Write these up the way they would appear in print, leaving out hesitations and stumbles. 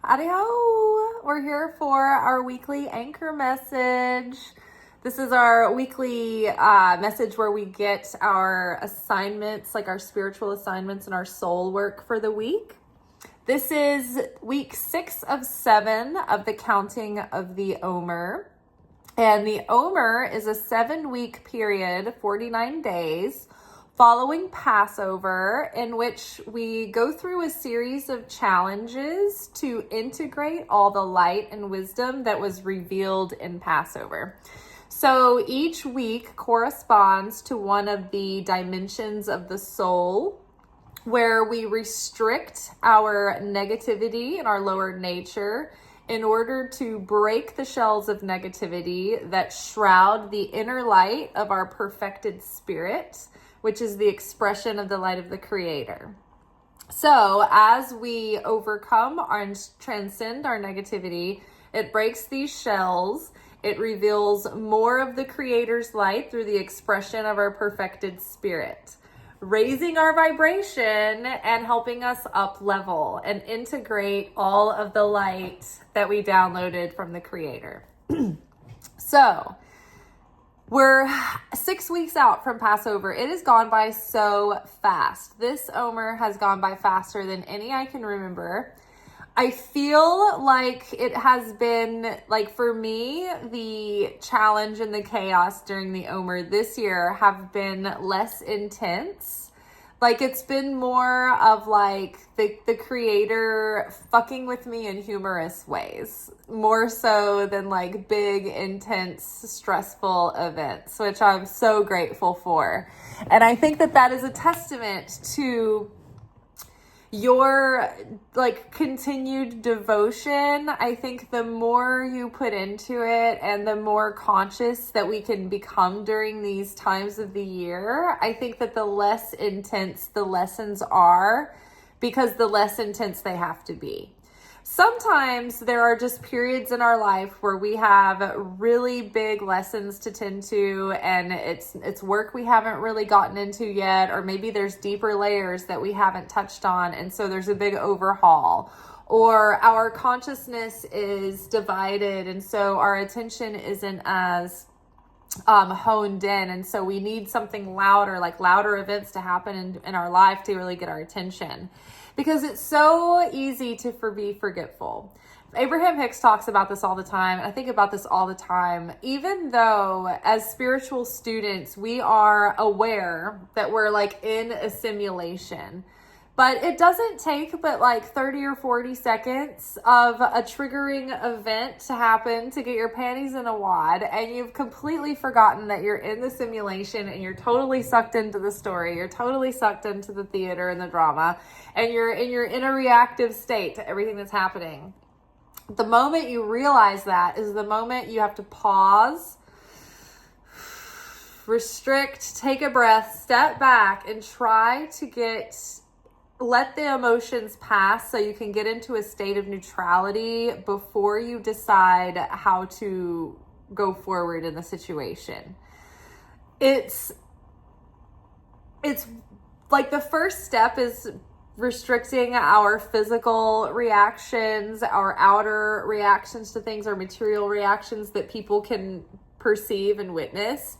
Howdy-ho! We're here for our weekly anchor message. This is our weekly message where we get our assignments, like our spiritual assignments and our soul work for the week. This is week 6 of 7 of the counting of the Omer. And the Omer is a 7-week period, 49 days, following Passover, in which we go through a series of challenges to integrate all the light and wisdom that was revealed in Passover. So each week corresponds to one of the dimensions of the soul, where we restrict our negativity and our lower nature in order to break the shells of negativity that shroud the inner light of our perfected spirit, which is the expression of the light of the Creator. So as we overcome and transcend our negativity, it breaks these shells. It reveals more of the Creator's light through the expression of our perfected spirit, raising our vibration and helping us up level and integrate all of the light that we downloaded from the Creator. So we're 6 weeks out from Passover. It has gone by so fast. This Omer has gone by faster than any I can remember. I feel like it has been, like, for me, the challenge and the chaos during the Omer this year have been less intense. Like, it's been more of like the Creator fucking with me in humorous ways, more so than like big, intense, stressful events, which I'm so grateful for. And I think that is a testament to your like continued devotion. I think the more you put into it and the more conscious that we can become during these times of the year, I think that the less intense the lessons are, because the less intense they have to be. Sometimes there are just periods in our life where we have really big lessons to tend to, and it's work we haven't really gotten into yet, or maybe there's deeper layers that we haven't touched on, and so there's a big overhaul. Or our consciousness is divided, and so our attention isn't as honed in, and so we need something louder, like louder events to happen in our life to really get our attention. Because it's so easy to be forgetful. Abraham Hicks talks about this all the time. I think about this all the time. Even though as spiritual students, we are aware that we're like in a simulation, but it doesn't take but like 30 or 40 seconds of a triggering event to happen to get your panties in a wad, and you've completely forgotten that you're in the simulation, and you're totally sucked into the story. You're totally sucked into the theater and the drama, and you're in a reactive state to everything that's happening. The moment you realize that is the moment you have to pause, restrict, take a breath, step back, and try to let the emotions pass so you can get into a state of neutrality before you decide how to go forward in the situation. It's like the first step is restricting our physical reactions, our outer reactions to things, our material reactions that people can perceive and witness.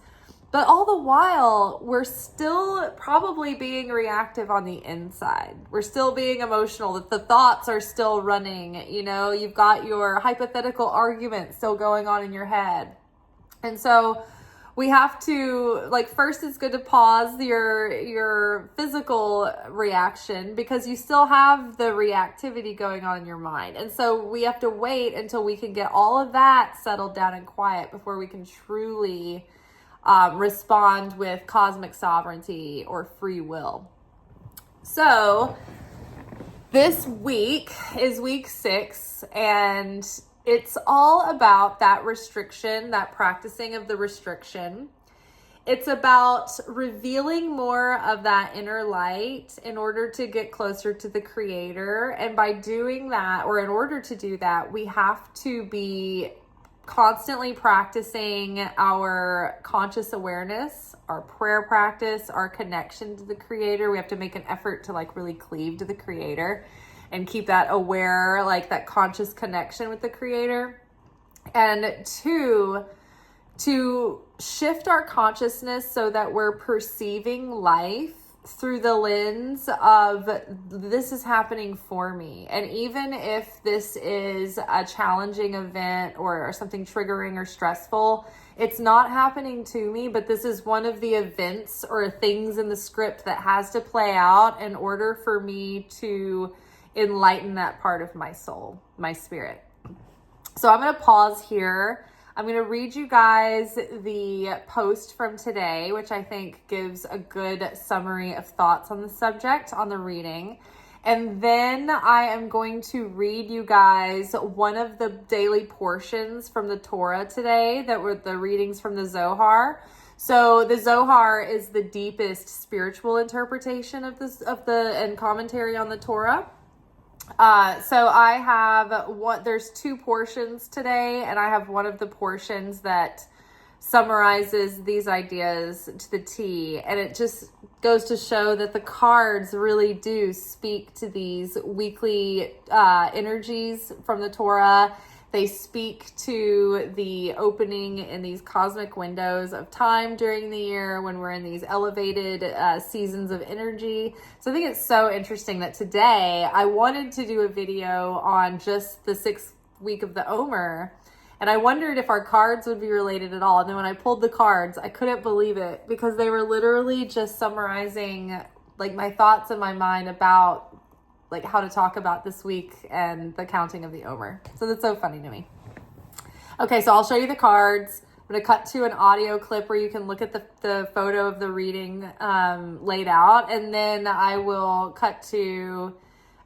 But all the while, we're still probably being reactive on the inside. We're still being emotional. The thoughts are still running. You know, you've got your hypothetical argument still going on in your head. And so we have to, like, first it's good to pause your physical reaction, because you still have the reactivity going on in your mind. And so we have to wait until we can get all of that settled down and quiet before we can truly respond with cosmic sovereignty or free will. So this week is week 6, and it's all about that restriction, that practicing of the restriction. It's about revealing more of that inner light in order to get closer to the Creator. And by doing that, or in order to do that, we have to be constantly practicing our conscious awareness, our prayer practice, our connection to the Creator. We have to make an effort to like really cleave to the Creator. and keep that aware, like that conscious connection with the Creator. And two, to shift our consciousness so that we're perceiving life through the lens of this is happening for me. And even if this is a challenging event or something triggering or stressful, it's not happening to me, but this is one of the events or things in the script that has to play out in order for me to enlighten that part of my soul, my spirit. So I'm going to pause here. I'm going to read you guys the post from today, which I think gives a good summary of thoughts on the subject, on the reading. And then I am going to read you guys one of the daily portions from the Torah today that were the readings from the Zohar. So the Zohar is the deepest spiritual interpretation of and commentary on the Torah. So I have there's two portions today, and I have one of the portions that summarizes these ideas to the T, and it just goes to show that the cards really do speak to these weekly energies from the Torah. They speak to the opening in these cosmic windows of time during the year when we're in these elevated seasons of energy. So I think it's so interesting that today I wanted to do a video on just the 6th week of the Omer. And I wondered if our cards would be related at all. And then when I pulled the cards, I couldn't believe it because they were literally just summarizing like my thoughts in my mind about like how to talk about this week and the counting of the Omer. So that's so funny to me. Okay, so I'll show you the cards. I'm going to cut to an audio clip where you can look at the photo of the reading laid out. And then I will cut to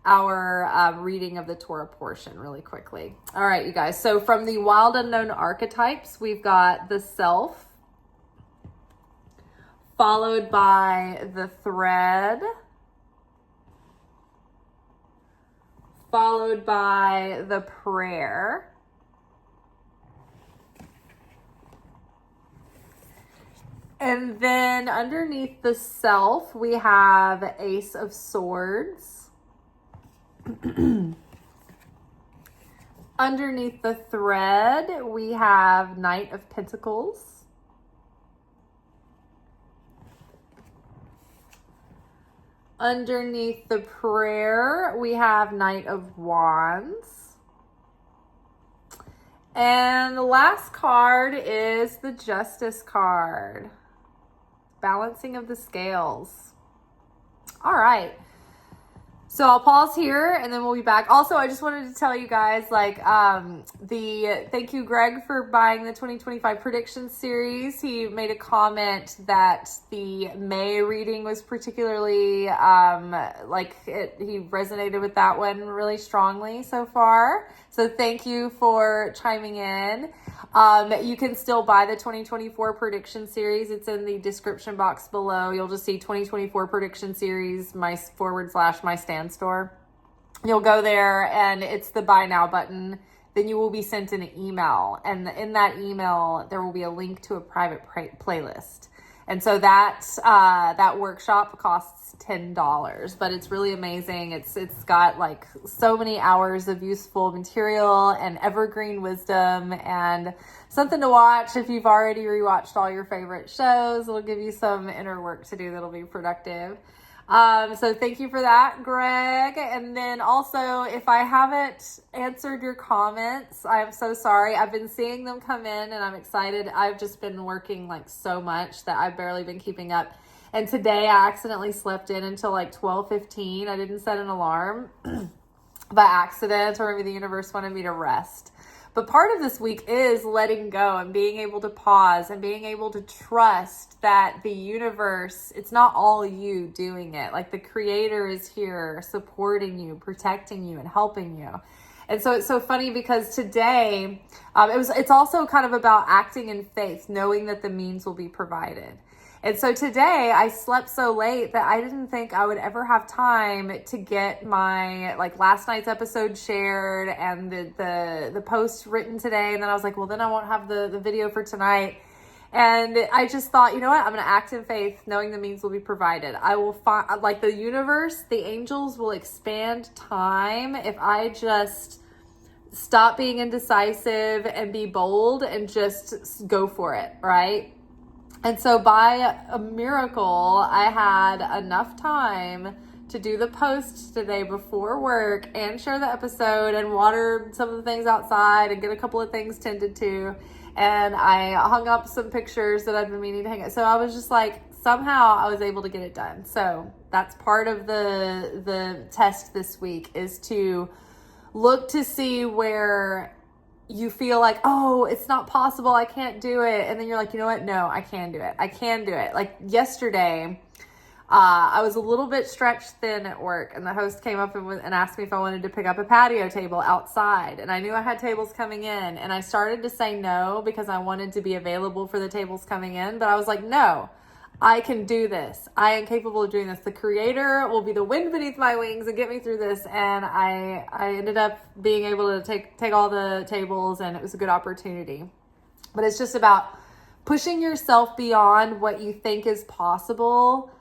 our reading of the Torah portion really quickly. All right, you guys. So from the wild unknown archetypes, we've got the self, followed by the thread, followed by the prayer, and then underneath the self, we have Ace of Swords. Underneath the thread, we have Knight of Pentacles. Underneath the prayer, we have Knight of Wands. And the last card is the Justice card. Balancing of the scales. All right. So I'll pause here and then we'll be back. Also, I just wanted to tell you guys, thank you, Greg, for buying the 2025 prediction series. He made a comment that the May reading was particularly, he resonated with that one really strongly so far. So thank you for chiming in. You can still buy the 2024 prediction series. It's in the description box below. You'll just see 2024 prediction series, my stand store. You'll go there and it's the buy now button. Then you will be sent an email, and in that email there will be a link to a private playlist. And so that workshop costs $10, but it's really amazing. It's got like so many hours of useful material and evergreen wisdom and something to watch if you've already rewatched all your favorite shows. It'll give you some inner work to do that'll be productive. So thank you for that, Greg. And then also, if I haven't answered your comments, I'm so sorry. I've been seeing them come in and I'm excited. I've just been working like so much that I've barely been keeping up. And today I accidentally slept in until like 12:15. I didn't set an alarm by accident, or maybe the universe wanted me to rest. But part of this week is letting go and being able to pause and being able to trust that the universe, it's not all you doing it. Like the Creator is here supporting you, protecting you, and helping you. And so it's so funny because today, it's also kind of about acting in faith, knowing that the means will be provided. And so today I slept so late that I didn't think I would ever have time to get my last night's episode shared and the post written today. And then I was like, well, then I won't have the video for tonight. And I just thought, you know what? I'm going to act in faith, knowing the means will be provided. I will find, like the universe, the angels will expand time if I just stop being indecisive and be bold and just go for it, right? And so by a miracle, I had enough time to do the post today before work and share the episode and water some of the things outside and get a couple of things tended to. And I hung up some pictures that I'd been meaning to hang up. So I was just like, somehow I was able to get it done. So that's part of the test this week, is to look to see where you feel like, oh, it's not possible, I can't do it. And then you're like, you know what? No, I can do it. I can do it. Like yesterday, I was a little bit stretched thin at work, and the host came up and asked me if I wanted to pick up a patio table outside. And I knew I had tables coming in, and I started to say no because I wanted to be available for the tables coming in. But I was like, no, I can do this. I am capable of doing this. The Creator will be the wind beneath my wings and get me through this. And I ended up being able to take all the tables, and it was a good opportunity. But it's just about pushing yourself beyond what you think is possible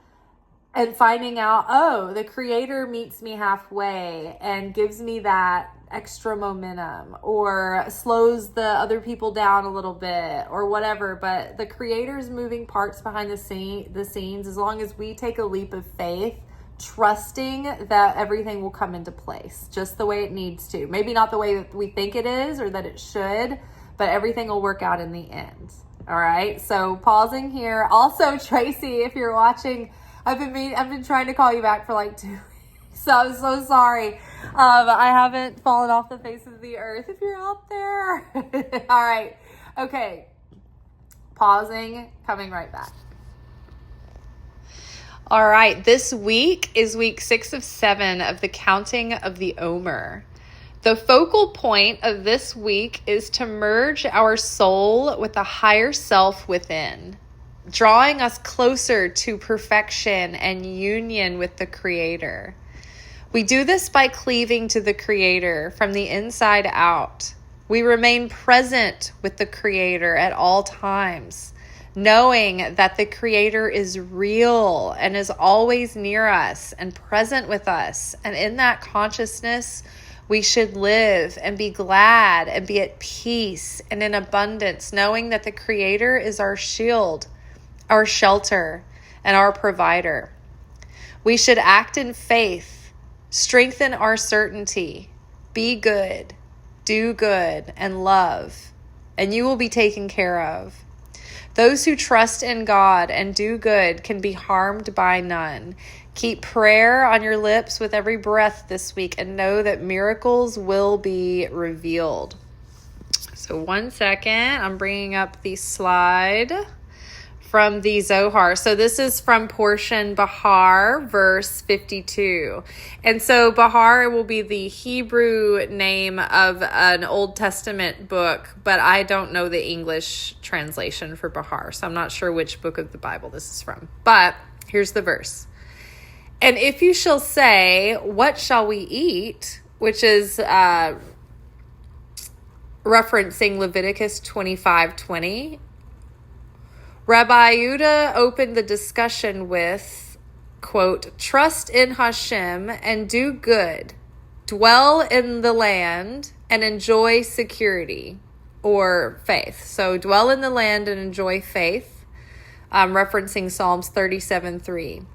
and finding out, oh, the Creator meets me halfway and gives me that extra momentum, or slows the other people down a little bit, or whatever. But the Creator's moving parts behind the scenes, as long as we take a leap of faith, trusting that everything will come into place just the way it needs to. Maybe not the way that we think it is or that it should, but everything will work out in the end. All right. So pausing here. Also, Tracy, if you're watching, I've been trying to call you back for like 2 weeks. So I'm so sorry. I haven't fallen off the face of the earth if you're out there. All right. Okay. Pausing, coming right back. All right. This week is week 6 of 7 of the counting of the Omer. The focal point of this week is to merge our soul with the higher self within, drawing us closer to perfection and union with the Creator. We do this by cleaving to the Creator from the inside out. We remain present with the Creator at all times, knowing that the Creator is real and is always near us and present with us. And in that consciousness, we should live and be glad and be at peace and in abundance, knowing that the Creator is our shield, our shelter, and our provider. We should act in faith, strengthen our certainty, be good, do good, and love, and you will be taken care of. Those who trust in God and do good can be harmed by none. Keep prayer on your lips with every breath this week, and know that miracles will be revealed. So 1 second, I'm bringing up the slide from the Zohar. So this is from portion Bahar, verse 52. And so Bahar will be the Hebrew name of an Old Testament book, but I don't know the English translation for Bahar, so I'm not sure which book of the Bible this is from. But here's the verse. And if you shall say, what shall we eat? Which is referencing Leviticus 25:20. Rabbi Yehuda opened the discussion with, quote, trust in Hashem and do good, dwell in the land and enjoy security, or faith. So dwell in the land and enjoy faith, referencing Psalms 37:3.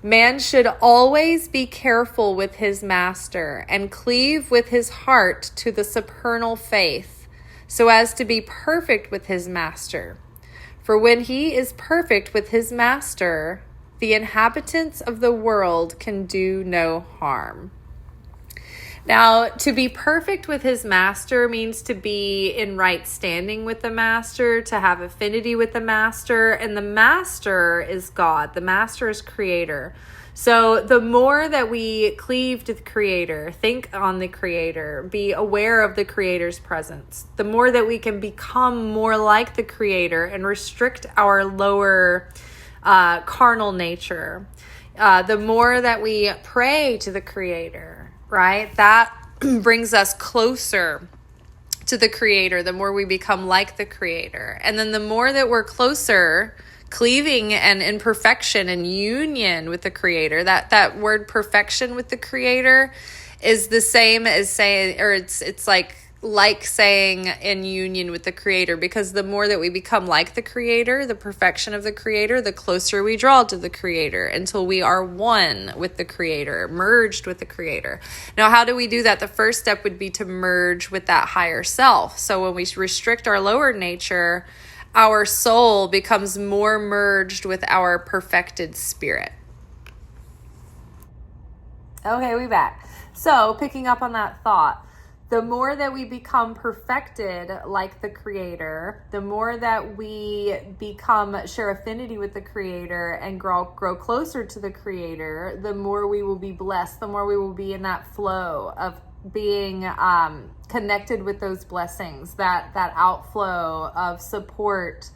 Man should always be careful with his master and cleave with his heart to the supernal faith, so as to be perfect with his master. For when he is perfect with his master, the inhabitants of the world can do no harm. Now, to be perfect with his master means to be in right standing with the master, to have affinity with the master, and the master is God. The master is Creator. So the more that we cleave to the Creator, think on the Creator, be aware of the Creator's presence, the more that we can become more like the Creator and restrict our lower carnal nature, the more that we pray to the Creator, right? That brings us closer to the creator, the more we become like the creator. And then the more that we're closer, cleaving and in perfection and union with the creator, that word perfection with the creator is the same as saying, or it's like saying in union with the creator, because the more that we become like the creator, the perfection of the creator, the closer we draw to the creator until we are one with the creator, merged with the creator. Now, how do we do that? The first step would be to merge with that higher self. So when we restrict our lower nature, our soul becomes more merged with our perfected spirit. Okay, we back. So picking up on that thought, the more that we become perfected like the creator, the more that we share affinity with the creator and grow closer to the creator, the more we will be blessed, the more we will be in that flow of being connected with those blessings, that outflow of support,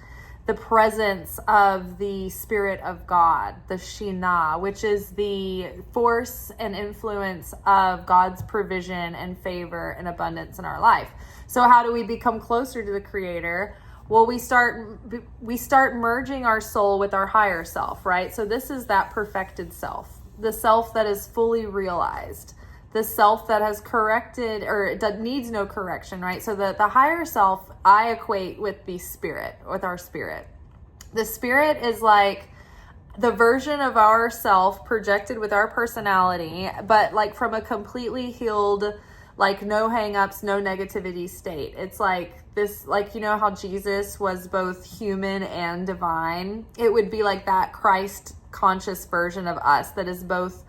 the presence of the Spirit of God, the Shekhinah, which is the force and influence of God's provision and favor and abundance in our life. So how do we become closer to the Creator? Well, we start merging our soul with our higher self, right? So this is that perfected self, the self that is fully realized, the self that has corrected or that needs no correction, right? So the higher self I equate with the spirit, with our spirit. The spirit is like the version of ourself projected with our personality, but like from a completely healed, like no hang-ups, no negativity state. It's like this, like, you know how Jesus was both human and divine? It would be like that Christ conscious version of us that is both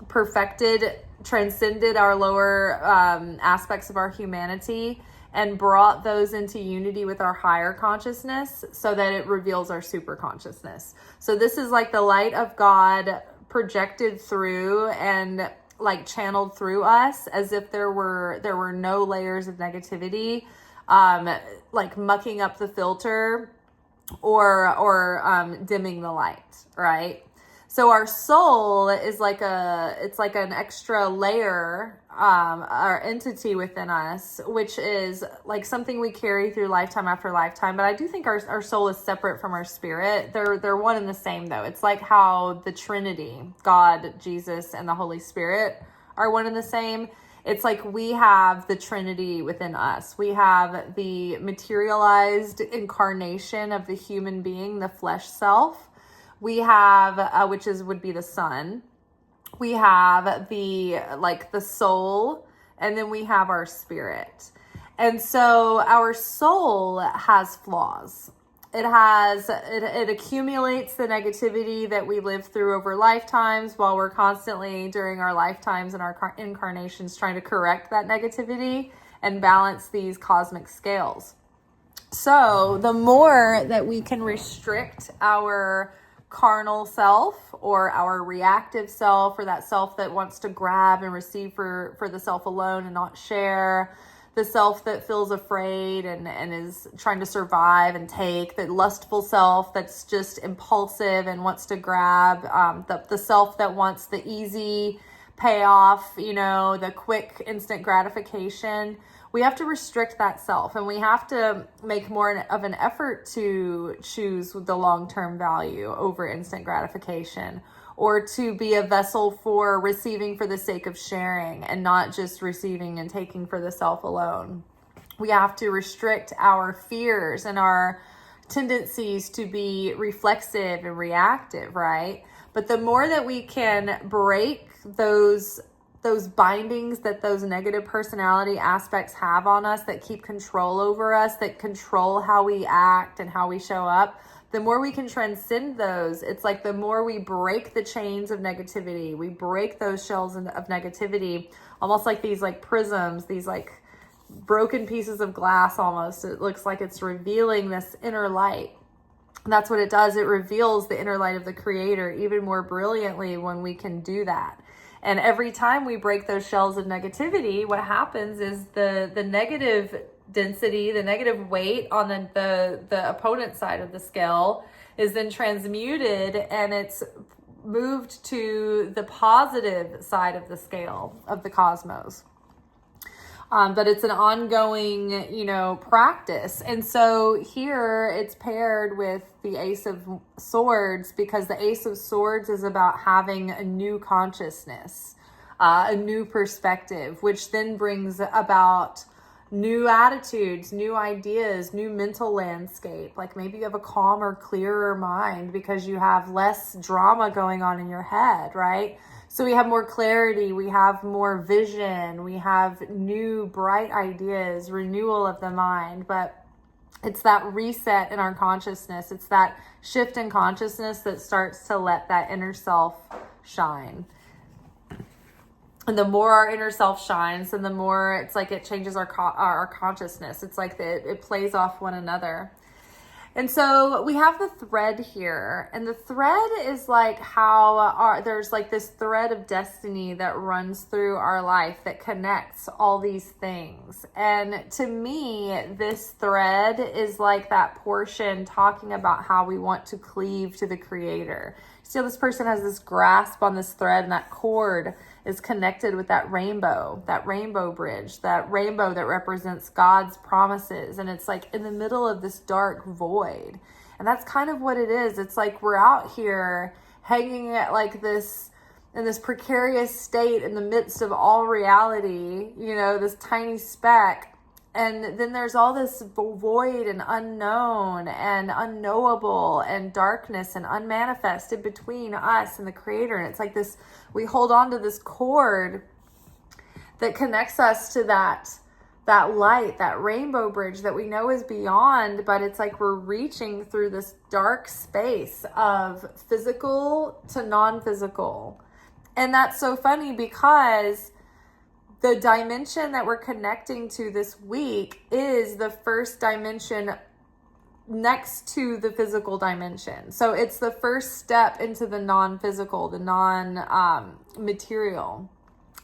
perfected, transcended our lower aspects of our humanity and brought those into unity with our higher consciousness so that it reveals our super consciousness. So this is like the light of God projected through and like channeled through us as if there were no layers of negativity, like mucking up the filter or dimming the light, right? So our soul is like an extra layer, or entity within us, which is like something we carry through lifetime after lifetime. But I do think our soul is separate from our spirit. They're one and the same though. It's like how the Trinity, God, Jesus, and the Holy Spirit are one and the same. It's like we have the Trinity within us. We have the materialized incarnation of the human being, the flesh self. We have, would be the sun. We have the soul, and then we have our spirit. And so our soul has flaws. It accumulates the negativity that we live through over lifetimes while we're constantly during our lifetimes and our incarnations trying to correct that negativity and balance these cosmic scales. So the more that we can restrict our carnal self or our reactive self, or that self that wants to grab and receive for the self alone and not share, the self that feels afraid and is trying to survive and take, the lustful self that's just impulsive and wants to grab, the self that wants the easy payoff, the quick instant gratification. We have to restrict that self, and we have to make more of an effort to choose the long-term value over instant gratification, or to be a vessel for receiving for the sake of sharing and not just receiving and taking for the self alone. We have to restrict our fears and our tendencies to be reflexive and reactive, right? But the more that we can break those bindings that those negative personality aspects have on us, that keep control over us, that control how we act and how we show up, the more we can transcend those. It's like the more we break the chains of negativity, we break those shells of negativity, almost like these like prisms, these like broken pieces of glass almost. It looks like it's revealing this inner light. And that's what it does. It reveals the inner light of the Creator even more brilliantly when we can do that. And every time we break those shells of negativity, what happens is the negative density, the negative weight on the opponent side of the scale is then transmuted, and it's moved to the positive side of the scale of the cosmos. But it's an ongoing, practice. And so here it's paired with the Ace of Swords, because the Ace of Swords is about having a new consciousness, a new perspective, which then brings about new attitudes, new ideas, new mental landscape. Like maybe you have a calmer, clearer mind because you have less drama going on in your head, right? So we have more clarity, we have more vision, we have new bright ideas, renewal of the mind. But it's that reset in our consciousness. It's that shift in consciousness that starts to let that inner self shine. And the more our inner self shines, and the more it's like it changes our consciousness. It's like it plays off one another. And so we have the thread here, and the thread is like how there's like this thread of destiny that runs through our life that connects all these things. And to me, this thread is like that portion talking about how we want to cleave to the Creator. So this person has this grasp on this thread, and that cord is connected with that rainbow bridge, that rainbow that represents God's promises. And it's like in the middle of this dark void. And that's kind of what it is. It's like we're out here hanging at like this, in this precarious state in the midst of all reality, this tiny speck. And then there's all this void and unknown and unknowable and darkness and unmanifested between us and the Creator. And it's like this, we hold on to this cord that connects us to that light, that rainbow bridge that we know is beyond, but it's like we're reaching through this dark space of physical to non-physical. And that's so funny because the dimension that we're connecting to this week is the first dimension next to the physical dimension. So it's the first step into the non-physical, the non-material.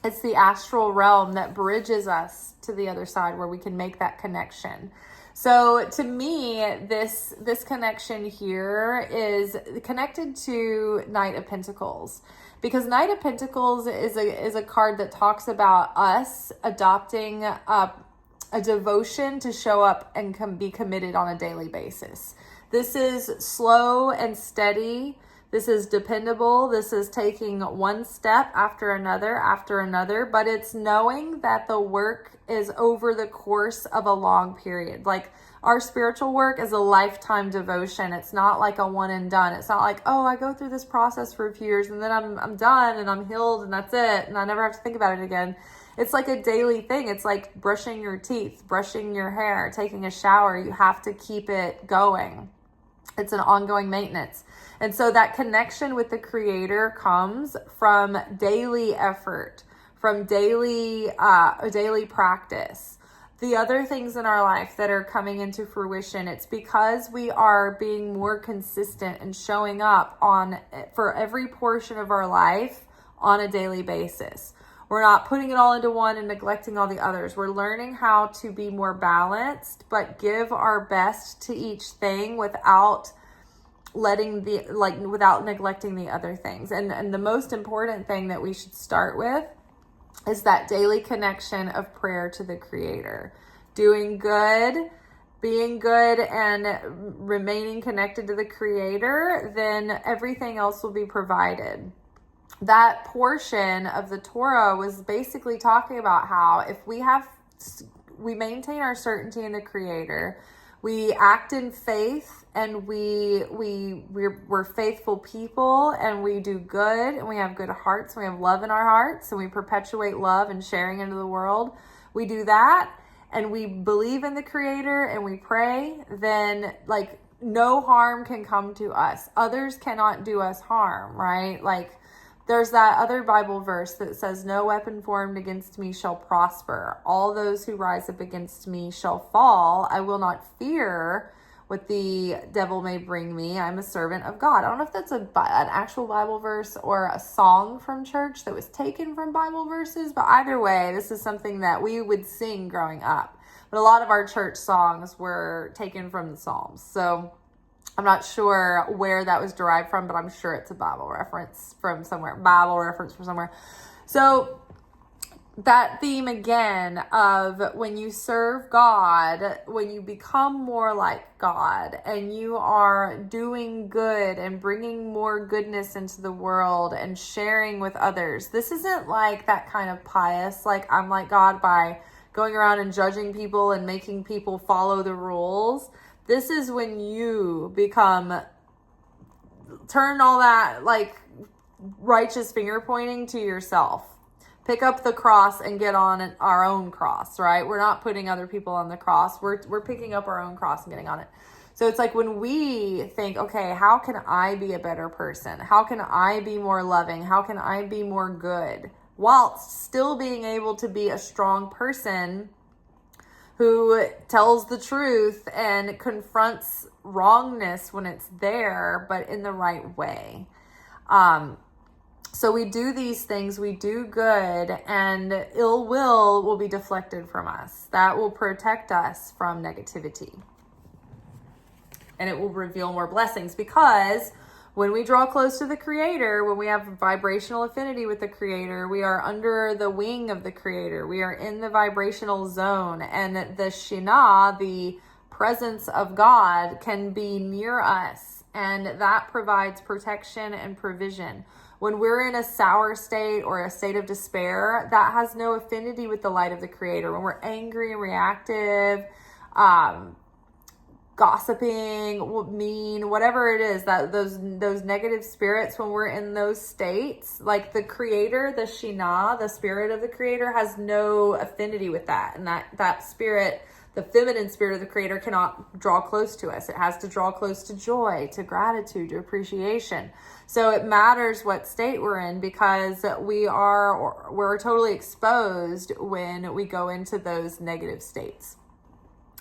It's the astral realm that bridges us to the other side where we can make that connection. So to me, this connection here is connected to Knight of Pentacles. Because Knight of Pentacles is a card that talks about us adopting a devotion to show up and be committed on a daily basis. This is slow and steady. This is dependable. This is taking one step after another, but it's knowing that the work is over the course of a long period. Like our spiritual work is a lifetime devotion. It's not like a one and done. It's not like, oh, I go through this process for a few years and then I'm done and I'm healed and that's it. And I never have to think about it again. It's like a daily thing. It's like brushing your teeth, brushing your hair, taking a shower. You have to keep it going. It's an ongoing maintenance. And so that connection with the Creator comes from daily effort, from daily practice. The other things in our life that are coming into fruition, it's because we are being more consistent and showing up for every portion of our life on a daily basis. We're not putting it all into one and neglecting all the others. We're learning how to be more balanced, but give our best to each thing without neglecting the other things. And the most important thing that we should start with is that daily connection of prayer to the Creator. Doing good, being good, and remaining connected to the Creator, then everything else will be provided. That portion of the Torah was basically talking about how if we maintain our certainty in the Creator, we act in faith, and we're faithful people, and we do good, and we have good hearts, and we have love in our hearts, and we perpetuate love and sharing into the world. We do that, and we believe in the Creator, and we pray, then like no harm can come to us. Others cannot do us harm, right? Like there's that other Bible verse that says, no weapon formed against me shall prosper. All those who rise up against me shall fall. I will not fear what the devil may bring me. I'm a servant of God. I don't know if that's an actual Bible verse or a song from church that was taken from Bible verses, but either way, this is something that we would sing growing up. But a lot of our church songs were taken from the Psalms. So I'm not sure where that was derived from, but I'm sure it's a Bible reference from somewhere. So that theme again of when you serve God, when you become more like God and you are doing good and bringing more goodness into the world and sharing with others. This isn't like that kind of pious, like I'm like God by going around and judging people and making people follow the rules. This is when you turn all that like righteous finger pointing to yourself. Pick up the cross and get on our own cross, right? We're not putting other people on the cross. We're picking up our own cross and getting on it. So it's like when we think, okay, how can I be a better person? How can I be more loving? How can I be more good? While still being able to be a strong person who tells the truth and confronts wrongness when it's there, but in the right way. So we do these things, we do good, and ill will be deflected from us. That will protect us from negativity. And it will reveal more blessings, because when we draw close to the Creator, when we have vibrational affinity with the Creator, we are under the wing of the Creator. We are in the vibrational zone, and the Shekhinah, the presence of God, can be near us, and that provides protection and provision. When we're in a sour state or a state of despair, that has no affinity with the light of the Creator. When we're angry and reactive, gossiping, mean, whatever it is, that those negative spirits, when we're in those states, like the Creator, the Shekhinah, the spirit of the Creator, has no affinity with that. And that spirit, the feminine spirit of the Creator, cannot draw close to us. It has to draw close to joy, to gratitude, to appreciation. So it matters what state we're in, because we're totally exposed when we go into those negative states.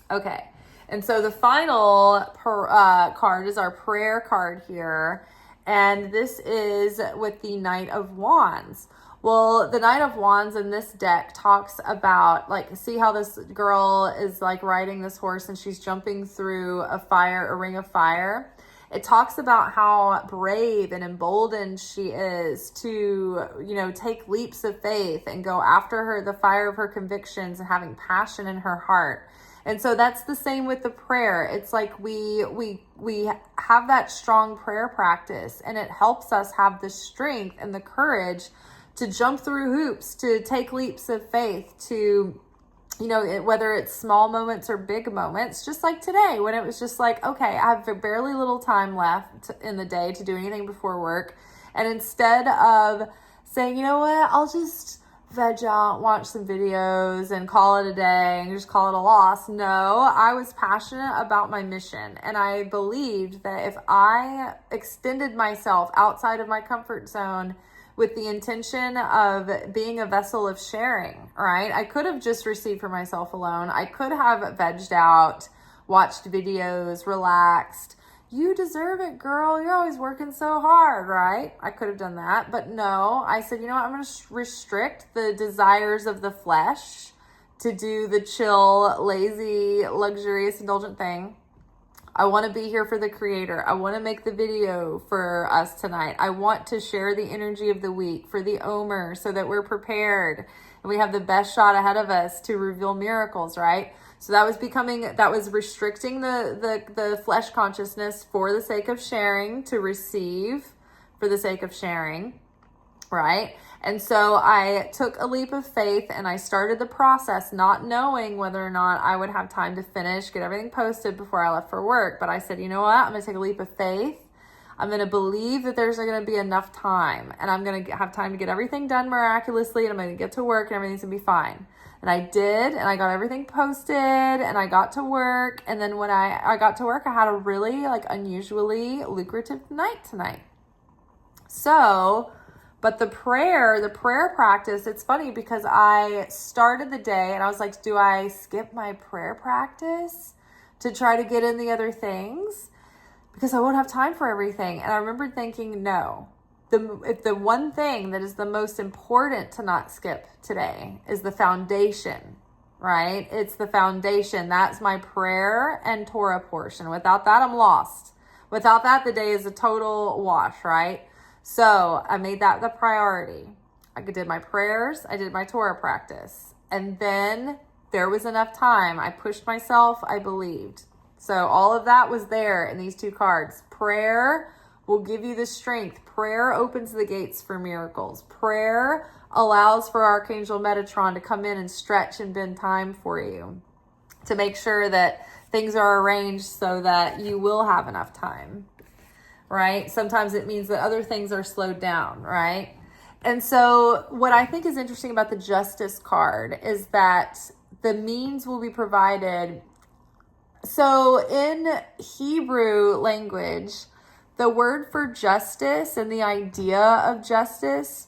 Okay. And so the final card is our prayer card here. And this is with the Knight of Wands. Well, the Knight of Wands in this deck talks about, like, see how this girl is like riding this horse and she's jumping through a ring of fire. It talks about how brave and emboldened she is to, take leaps of faith and go after the fire of her convictions and having passion in her heart. And so that's the same with the prayer. It's like we have that strong prayer practice, and it helps us have the strength and the courage to jump through hoops, to take leaps of faith, to, whether it's small moments or big moments, just like today when it was just like, okay, I have barely little time left in the day to do anything before work. And instead of saying, you know what, I'll just veg out, watch some videos and call it a day and just call it a loss. No, I was passionate about my mission, and I believed that if I extended myself outside of my comfort zone with the intention of being a vessel of sharing, right? I could have just received for myself alone. I could have vegged out, watched videos, relaxed. You deserve it, girl. You're always working so hard, right? I could have done that. But no, I said, you know what? I'm going to restrict the desires of the flesh to do the chill, lazy, luxurious, indulgent thing. I want to be here for the Creator. I want to make the video for us tonight. I want to share the energy of the week for the Omer so that we're prepared and we have the best shot ahead of us to reveal miracles, right? So that was restricting the flesh consciousness for the sake of sharing, to receive for the sake of sharing, right? And so I took a leap of faith and I started the process not knowing whether or not I would have time to finish, get everything posted before I left for work. But I said, you know what? I'm going to take a leap of faith. I'm going to believe that there's going to be enough time, and I'm going to have time to get everything done miraculously, and I'm going to get to work and everything's going to be fine. And I did, and I got everything posted, and I got to work. And then when I got to work, I had a really unusually lucrative night tonight. So, but the prayer practice, it's funny because I started the day and I was like, do I skip my prayer practice to try to get in the other things? Because I won't have time for everything. And I remember thinking, no, if the one thing that is the most important to not skip today is the foundation, right? It's the foundation. That's my prayer and Torah portion. Without that, I'm lost. Without that, the day is a total wash, right? So I made that the priority. I did my prayers, I did my Torah practice. And then there was enough time. I pushed myself, I believed. So all of that was there in these two cards. Prayer will give you the strength. Prayer opens the gates for miracles. Prayer allows for Archangel Metatron to come in and stretch and bend time for you to make sure that things are arranged so that you will have enough time, right? Sometimes it means that other things are slowed down, right? And so what I think is interesting about the Justice card is that the means will be provided. So in Hebrew language, the word for justice and the idea of justice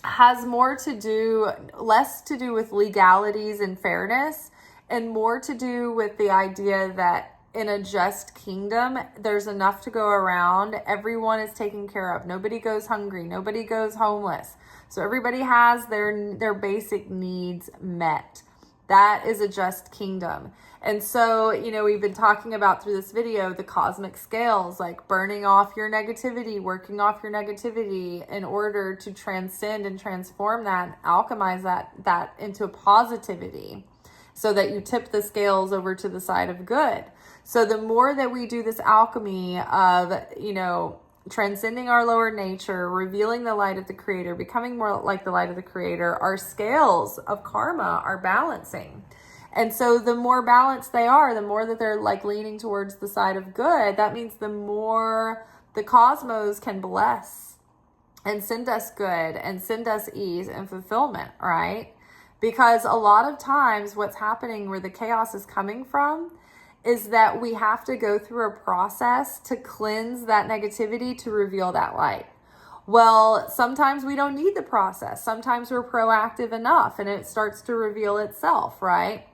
has less to do with legalities and fairness, and more to do with the idea that in a just kingdom, there's enough to go around. Everyone is taken care of. Nobody goes hungry. Nobody goes homeless. So everybody has their basic needs met. That is a just kingdom. And so, we've been talking about through this video, the cosmic scales, like burning off your negativity, working off your negativity in order to transcend and transform that, and alchemize that into positivity so that you tip the scales over to the side of good. So the more that we do this alchemy of, transcending our lower nature, revealing the light of the Creator, becoming more like the light of the Creator, our scales of karma are balancing. And so the more balanced they are, the more that they're like leaning towards the side of good, that means the more the cosmos can bless and send us good and send us ease and fulfillment, right? Because a lot of times what's happening, where the chaos is coming from, is that we have to go through a process to cleanse that negativity to reveal that light. Well, sometimes we don't need the process. Sometimes we're proactive enough and it starts to reveal itself, right?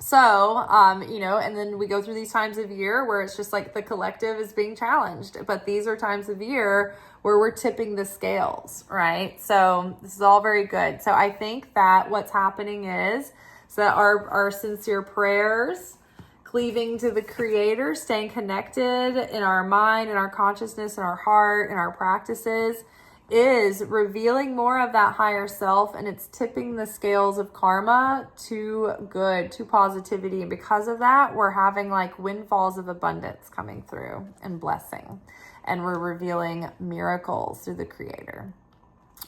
So, and then we go through these times of year where it's just like the collective is being challenged. But these are times of year where we're tipping the scales, right? So this is all very good. So I think that what's happening is that our sincere prayers, cleaving to the Creator, staying connected in our mind, in our consciousness, in our heart, in our practices, is revealing more of that higher self, and it's tipping the scales of karma to good, to positivity. And because of that, we're having like windfalls of abundance coming through and blessing, and we're revealing miracles through the Creator.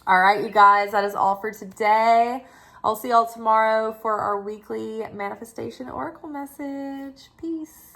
All right, you guys, that is all for today. I'll see y'all tomorrow for our weekly manifestation oracle message. Peace.